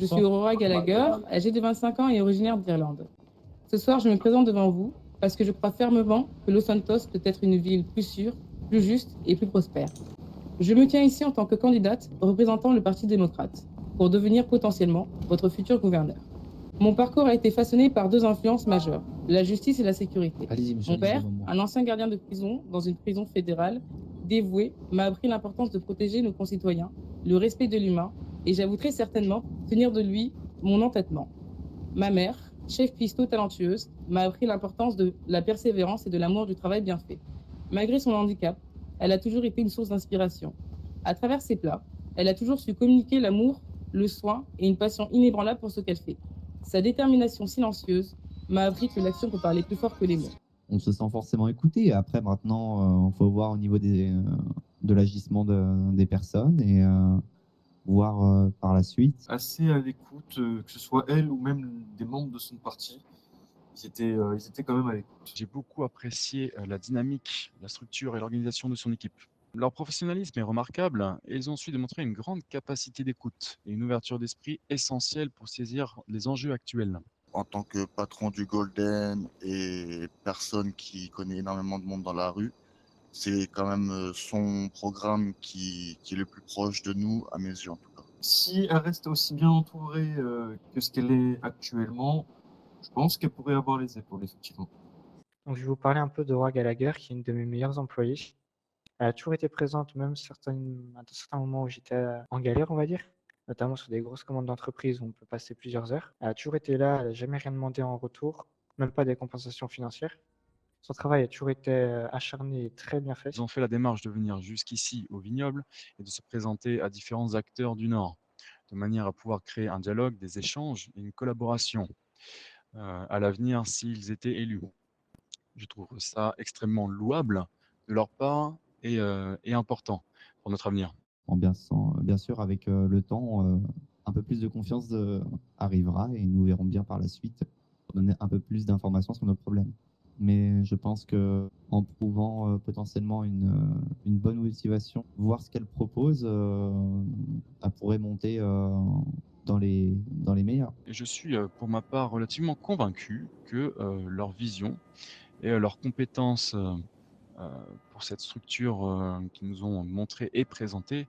Je suis Aurora Gallagher, âgée de 25 ans et originaire d'Irlande. Ce soir, je me présente devant vous parce que je crois fermement que Los Santos peut être une ville plus sûre, plus juste et plus prospère. Je me tiens ici en tant que candidate représentant le Parti démocrate pour devenir potentiellement votre futur gouverneur. Mon parcours a été façonné par deux influences majeures, la justice et la sécurité. Allez-y, monsieur, Mon allez-y père, devant moi. un ancien gardien de prison dans une prison fédérale, dévoué, m'a appris l'importance de protéger nos concitoyens, le respect de l'humain, et j'avoue très certainement tenir de lui mon entêtement. Ma mère, chef cuistot talentueuse, m'a appris l'importance de la persévérance et de l'amour du travail bien fait. Malgré son handicap, elle a toujours été une source d'inspiration. À travers ses plats, elle a toujours su communiquer l'amour, le soin et une passion inébranlable pour ce qu'elle fait. Sa détermination silencieuse m'a appris que l'action peut parler plus fort que les mots. On se sent forcément écouté. Après, maintenant, il faut voir au niveau de l'agissement des personnes et voir par la suite. Assez à l'écoute, que ce soit elle ou même des membres de son parti. Ils étaient quand même à l'écoute. J'ai beaucoup apprécié la dynamique, la structure et l'organisation de son équipe. Leur professionnalisme est remarquable et ils ont su démontrer une grande capacité d'écoute et une ouverture d'esprit essentielle pour saisir les enjeux actuels. En tant que patron du Golden et personne qui connaît énormément de monde dans la rue, c'est quand même son programme qui est le plus proche de nous, à mes yeux en tout cas. Si elle reste aussi bien entourée que ce qu'elle est actuellement, je pense qu'elle pourrait avoir les épaules, effectivement. Donc, je vais vous parler un peu d'Aura Gallagher, qui est une de mes meilleures employées. Elle a toujours été présente, même à certains moments où j'étais en galère, on va dire, notamment sur des grosses commandes d'entreprise où on peut passer plusieurs heures. Elle a toujours été là, elle n'a jamais rien demandé en retour, même pas des compensations financières. Son travail a toujours été acharné et très bien fait. Ils ont fait la démarche de venir jusqu'ici au vignoble et de se présenter à différents acteurs du Nord, de manière à pouvoir créer un dialogue, des échanges et une collaboration à l'avenir s'ils étaient élus. Je trouve ça extrêmement louable de leur part et important pour notre avenir. Bien sûr, avec le temps, un peu plus de confiance arrivera et nous verrons bien par la suite pour donner un peu plus d'informations sur nos problèmes. Mais je pense qu'en prouvant potentiellement une bonne motivation, voir ce qu'elle propose, elle pourrait monter dans les meilleurs. Et je suis pour ma part relativement convaincu que leur vision et leurs compétences pour cette structure qu'ils nous ont montrée et présentée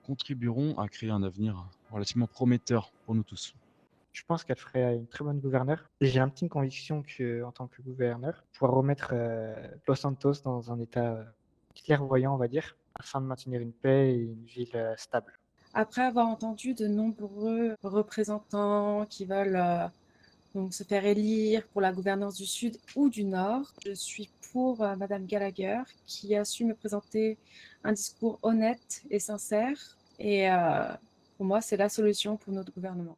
contribueront à créer un avenir relativement prometteur pour nous tous. Je pense qu'elle ferait une très bonne gouverneure. Et j'ai l'intime conviction qu'en tant que gouverneur, pouvoir remettre Los Santos dans un état clairvoyant, on va dire, afin de maintenir une paix et une ville stable. Après avoir entendu de nombreux représentants qui veulent donc se faire élire pour la gouvernance du Sud ou du Nord, je suis pour Madame Gallagher qui a su me présenter un discours honnête et sincère. Et pour moi, c'est la solution pour notre gouvernement.